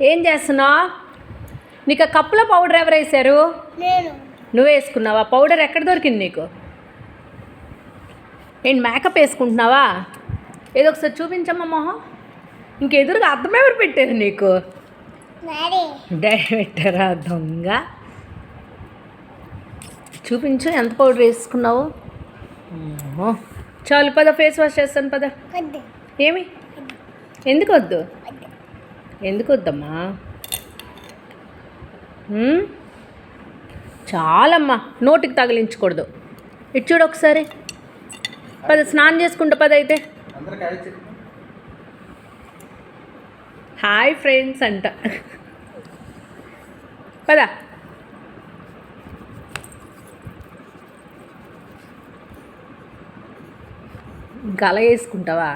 ఏం చేస్తున్నావు? నీకు ఆ కప్పులో పౌడర్ ఎవరు వేశారు? నువ్వు వేసుకున్నావా? పౌడర్ ఎక్కడ దొరికింది నీకు? ఏంటి మేకప్ వేసుకుంటున్నావా? ఏదో ఒకసారి చూపించమ్మా మొహం. ఇంకెదురుగా అర్థం ఎవరు పెట్టారు నీకు? డాడీ పెట్టారా? దొంగ. చూపించు ఎంత పౌడర్ వేసుకున్నావు. చాలు పద, ఫేస్ వాష్ చేస్తాను పద. ఏమి? ఎందుకు వద్దు? ఎందుకు వద్దమ్మా? చాలమ్మా, నోటికి తగిలించకూడదు. ఇటు చూడు ఒకసారి. పద, స్నానం చేసుకుంటా పద. అయితే హాయ్ ఫ్రెండ్స్ అంట. పద. గల వేసుకుంటావా?